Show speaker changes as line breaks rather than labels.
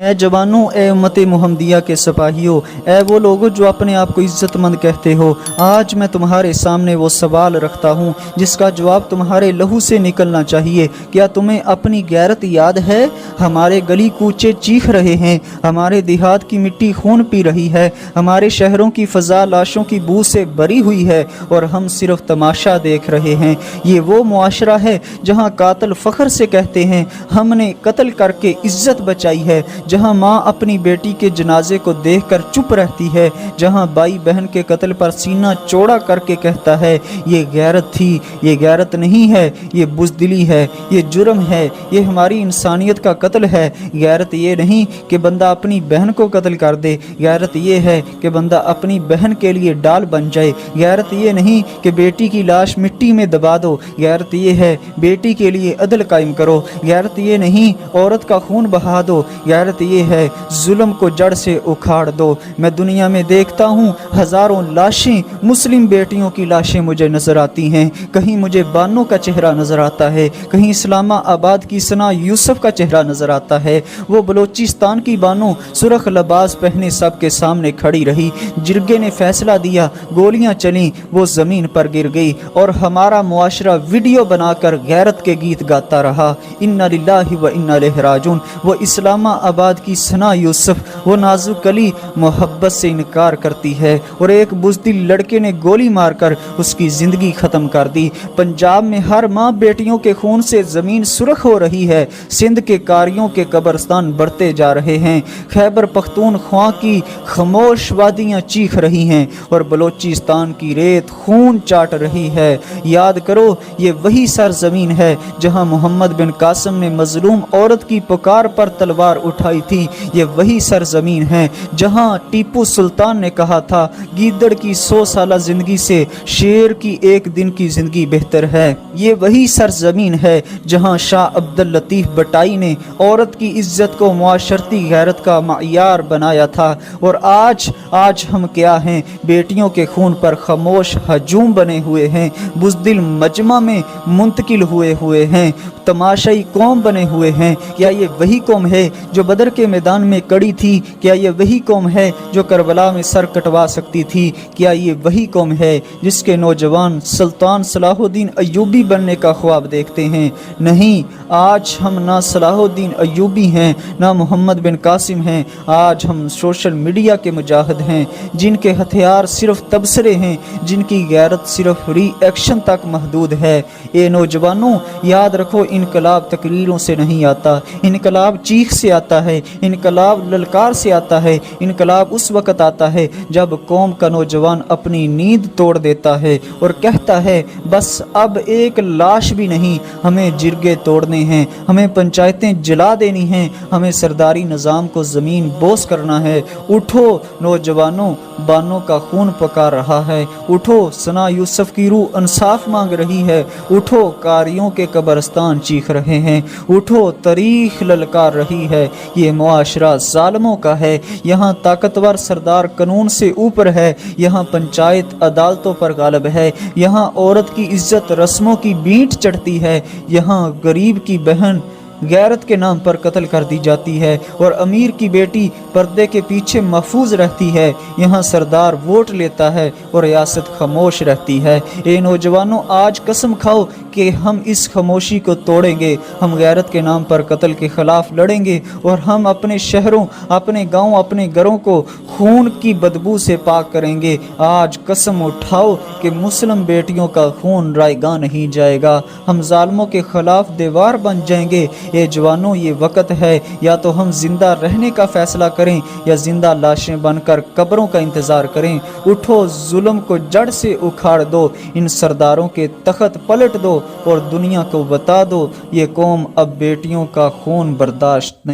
ए जवानों, ए उम्मत मुहम्मदिया के सिपाहियों, ए वो लोगों जो अपने आप को इज्जतमंद कहते हो, आज मैं तुम्हारे सामने वो सवाल रखता हूँ जिसका जवाब तुम्हारे लहू से निकलना चाहिए। क्या तुम्हें अपनी गैरत याद है? हमारे गली कूचे चीख रहे हैं, हमारे देहात की मिट्टी खून पी रही है, हमारे शहरों की फ़ज़ा लाशों की बू से भरी हुई है और हम सिर्फ तमाशा देख रहे हैं। ये वो मुआशरा है जहाँ कातिल फ़ख्र से कहते हैं हमने कत्ल करके इज्जत बचाई है, जहाँ माँ अपनी बेटी के जनाजे को देखकर चुप रहती है, जहाँ भाई बहन के कत्ल पर सीना चौड़ा करके कहता है ये गैरत थी। ये गैरत नहीं है, ये बुज़दिली है, ये जुर्म है, ये हमारी इंसानियत का कत्ल है। गैरत ये नहीं कि बंदा अपनी बहन को कत्ल कर दे, गैरत ये है कि बंदा अपनी बहन के लिए डाल बन जाए। गैरत ये नहीं कि बेटी की लाश मिट्टी में दबा दो, गैरत ये है बेटी के लिए अदल कायम करो। गैरत ये नहीं औरत का खून बहा दो, गैरत ये है जुल्म को जड़ से उखाड़ दो। मैं दुनिया में देखता हूँ हज़ारों लाशें, मुस्लिम बेटियों की लाशें मुझे नज़र आती हैं। कहीं मुझे बानो का चेहरा नज़र आता है, कहीं इस्लामाबाद की सना यूसुफ का चेहरा नज़र आता है। वो बलोचिस्तान की बानो सुरख लिबास पहने सबके सामने खड़ी रही, जिरगे ने फैसला दिया, गोलियां चलीं, वो ज़मीन पर गिर गई और हमारा मुआशरा वीडियो बनाकर गैरत के गीत गाता रहा। इन्ना लिल्लाहि व इन्ना इलैहि राजिऊन। वो इस्लामाबाद की सना यूसुफ, वो नाजुक अली मोहब्बत से इनकार करती है और एक बुज़दिल लड़के ने गोली मारकर उसकी ज़िंदगी ख़त्म कर दी। पंजाब में हर माँ बेटियों के खून से ज़मीन सुर्ख हो रही है, सिंध के कारियों के कब्रस्तान बढ़ते जा रहे हैं, खैबर पख्तूनख्वा की खामोश वादियाँ चीख रही हैं और बलोचिस्तान की रेत खून चाट रही है। याद करो, ये वही सरज़मीन है जहाँ मोहम्मद बिन कासिम ने मजलूम औरत की पुकार पर तलवार उठाई थी। ये वही सरज़मीन है जहाँ टीपू सुल्तान ने कहा था गीदड़ की 100 साला ज़िंदगी से शेर की एक दिन की ज़िंदगी बेहतर है। ये वही सरज़मीन है जहाँ शाह अब्दुल लतीफ़ बटाई ने औरत की इज्जत को मुआशरती गैरत का मायार बनाया था। और आज हम क्या हैं? बेटियों के खून पर खामोश हजूम बने हुए हैं, बुज़दिल मजमा में मुंतकिल हुए हैं, तमाशाई कौम बने हुए हैं। क्या ये वही कौम है जो बदर के मैदान में कड़ी थी? क्या ये वही कौम है जो करबला में सर कटवा सकती थी? क्या ये वही कौम है जिसके नौजवान सुल्तान सलाहुद्दीन अय्यूबी बनने का ख्वाब देखते हैं? नहीं, आज हम ना सलाहुद्दीन अय्यूबी हैं, ना मोहम्मद बिन कासिम हैं। आज हम सोशल मीडिया के मुजाहिद हैं, जिनके हथियार सिर्फ तबसरे हैं, जिनकी गैरत सिर्फ रिएक्शन तक महदूद है। ये नौजवानों, याद रखो, इनकलाब तकरीरों से नहीं आता, इनकलाब चीख से आता है, इनकलाब ललकार से आता है। इनकलाब उस वक़्त आता है जब कौम का नौजवान अपनी नींद तोड़ देता है और कहता है बस अब एक लाश भी नहीं, हमें जिरगे तोड़ने हैं, हमें पंचायतें जला देनी हैं, हमें सरदारी निज़ाम को ज़मीन बोस करना है। उठो नौजवानों, बानों का खून पका रहा है। उठो, सना यूसुफ की रूह इंसाफ मांग रही है। उठो, कारियों के कब्रस्तान चीख रहे हैं। उठो, तारीख ललकार रही है। ये मुआशरा ज़ालिमों का है, यहाँ ताकतवर सरदार कानून से ऊपर है, यहाँ पंचायत अदालतों पर गालिब है, यहाँ औरत की इज्जत रस्मों की बींट चढ़ती है, यहाँ गरीब की बहन गैरत के नाम पर कत्ल कर दी जाती है और अमीर की बेटी पर्दे के पीछे महफूज रहती है। यहाँ सरदार वोट लेता है और रियासत खामोश रहती है। ये नौजवानों, आज कसम खाओ कि हम इस खामोशी को तोड़ेंगे, हम गैरत के नाम पर कत्ल के ख़िलाफ़ लड़ेंगे और हम अपने शहरों, अपने गाँव, अपने घरों को खून की बदबू से पाक करेंगे। आज कसम उठाओ कि मुस्लिम बेटियों का खून रायगा नहीं जाएगा। हम जालिमों के ख़िलाफ़ दीवार बन जाएंगे। ये जवानों, ये वक़्त है, या तो हम जिंदा रहने का फैसला करें या जिंदा लाशें बनकर कब्रों का इंतज़ार करें। उठो, जुल्म को जड़ से उखाड़ दो, इन सरदारों के तख्त पलट दो और दुनिया को बता दो ये कौम अब बेटियों का खून बर्दाश्त नहीं।